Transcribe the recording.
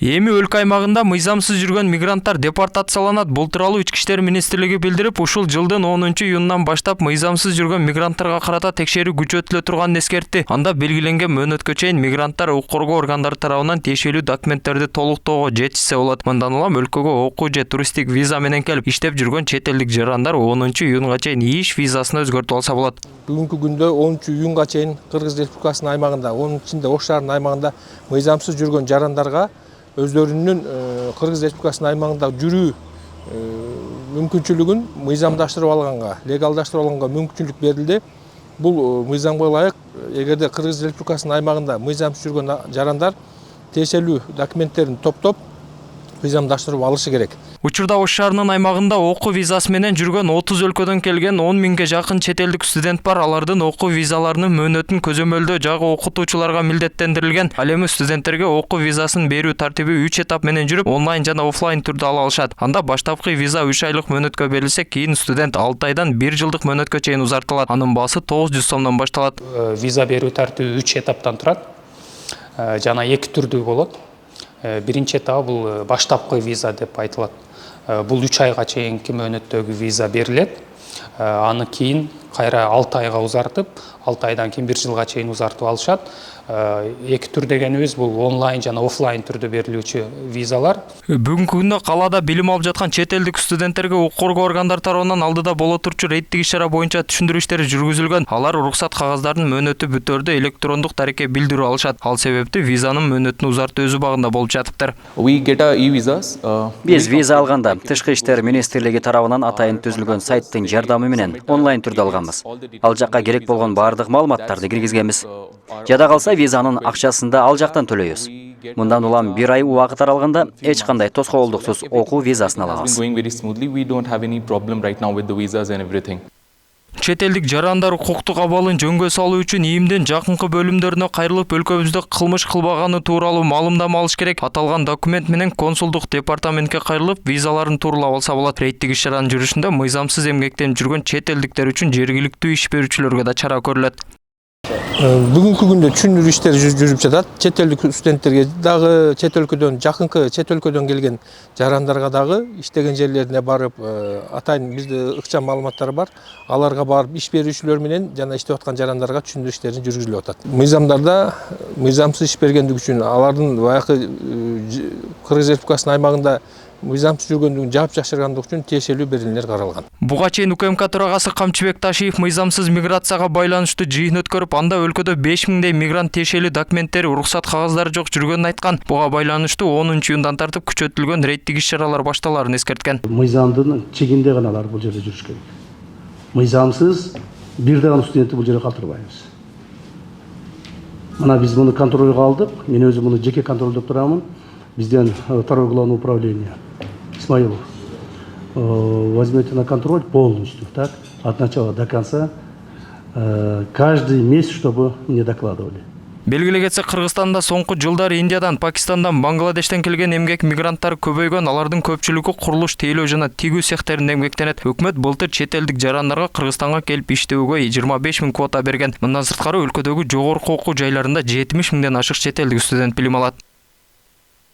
Эми өлкө аймагында мыйзамсыз жүргөн мигранттар депортацияланат. Бул тууралуу Ички иштер министрлиги билдирип, ушул жылдын 10-июнунан баштап мыйзамсыз жүргөн мигранттарга карата текшерүү күчөтүлө турганын эскертти. Анда белгиленген мөөнөткө чейин мигранттар укук коргоо органдары тарабынан тиешелүү документтерди толуктоого жетишсе болот. Мындан улам өлкөгө окуу же туристтик виза менен келип иштеп жүргөн чет элдик жарандар 10-июнга чейин иш визасын өзгөртүп алса болот. Бүгүнкү күндө 10-июнга чейин Кыргыз Республикасынын аймагында, онун ичинде Ош шаарынын аймагында мыйзамсыз жүргөн жарандарга өздөрүнүн Кыргыз Республикасынын аймагында жүрүү мүмкүнчүлүгүн мыйзамдаштырып алганга, легалдаштырып алганга мүмкүнчүлүк берилди. Бул мыйзамга ылайык, эгерде Кыргыз Республикасынын аймагында мыйзамсыз жүргөн жарандар тиешелүү документтерин топтоп мыйзамдаштырып алышы керек. Учурда Ош шаарынын аймагында окуу визасы менен жүргөн 30 өлкөдөн келген 10 миңге жакын чет элдик студент бар. Алардын окуу визаларынын мөөнөтүн көзөмөлдөө жагы окутуучуларга милдеттендирилген. Ал эми студенттерге окуу визасын берүү тартиби 3 этап менен жүрүп, онлайн жана офлайн түрдө ала алышат. Анда баштапкы виза 3 айлык мөөнөткө берилсе, кийин студент 6 айдан 1 жылдык мөөнөткө чейин узартылат. Анын баасы 900 сомдон башталат. Виза берүү тартиби 3 этаптан турат. Жана 2 түрдүү болот. Биринчи этабы бул баштапкы виза деп айтылат. Бул 3 айга чейинки мөөнөттөгү виза берилет. Аны кийин кайра 6 айга узартып, 6 айдан кийин 1 жылга чейин узартып алышат. 2 түр дегенибиз бул онлайн жана офлайн түрдө берилүүчү визалар. Бүгүнкү күндө калаада билим алып жаткан чет элдик студенттерге укук коргоо органдары тарабынан алдыда боло турчу рейдтик иш-чара боюнча түшүндүрүү иштери жүргүзүлгөн. Алар уруксат кагаздарын мөөнөтү бүтөөрдө электрондук дарекке билдирүү алышат. Ал себептүү визанын мөөнөтүн узартуу өзү багында болуп жатыптыр. Биз виза алганда Тышкы иштер министрлиги тарабынан атайын түзүлгөн сайттын жардамы менен онлайн түрдө алганбыз. Ал жакка керек болгон баардык маалыматтарды киргизгенбиз. Жада калса визанын акчасын да ал жактан төлөйбүз. Мындан улам 1 ай убакыт аралыгында эч кандай тоскоолдуксуз окуу визасын алабыз. Чет элдик жарандар укуктук абалын жөнгө салуу үчүн ИИМдин жакынкы бөлүмдөрүнө кайрылып, өлкөбүздө кылмыш кылбаганы тууралуу маалымдама алыш керек. Аталган документ менен консулдук департаментке кайрылып, визаларын тууралап алса болот. Рейдтик иш-чаранын жүрүшүндө мыйзамсыз эмгектенип жүргөн чет элдиктер үчүн жергиликтүү иш берүүчүлөргө да чара көрүлөт. Бүгүнкү күндө түшүндүрүү иштери жүрүп жатат. Чет элдик студенттерге дагы, чет өлкөдөн, жакынкы чет өлкөдөн келген жарандарга дагы иштеген жерлерине барып, атайын бизде ыкчам маалыматтар бар. Аларга барып иш берүүчүлөр менен жана иштеп аткан жарандарга түшүндүрүү иштери жүргүзүлүп атат. Мыйзамдарда мыйзамсыз иш бергендик үчүн алардын баягы Кыргыз Республикасынын аймагында мыйзамсыз жүргөндүгүн жаап жашыргандык үчүн тиешелүү берилмелер каралган. Буга чейин УКМК төрагасы Камчыбек Ташиев мыйзамсыз миграцияга байланыштуу жыйын өткөрүп, анда өлкөдө 5000дей мигрант тиешелүү документтери, уруксат кагаздары жок жүргөнүн айткан. Буга байланыштуу 10-июндан тартып күчөтүлгөн рейдтик иш-чаралар башталарын эскерткен. Мыйзамдын чегинде гана алар бул жерде жүрүш керек. Мыйзамсыз бир дагы студентти бул жерге калтырбайбыз. Мына биз муну контролго алдык. Мен өзүм муну жеке контролдоп турамын. Бизден второе главное управление Исмаилов. Возьмете на контроль полностью, так, от начала до конца, каждый месяц, чтобы мне докладывали. Белгиле кетсек, Кыргызстанда соңку жылдары Индиядан, Пакистандан, Бангладештен келген эмгек мигранттар көбөйгөн. Алардын көпчүлүгү курулуш, тейлөө жана тигүү цехтеринде эмгектенет. Өкмөт былтыр чет элдик жарандарга Кыргызстанга келип иштөөгө 25 000 квота берген. Мындан сырткары өлкөдөгү жогорку окуу жайларында 70 000ден ашык чет элдик студент билим алат.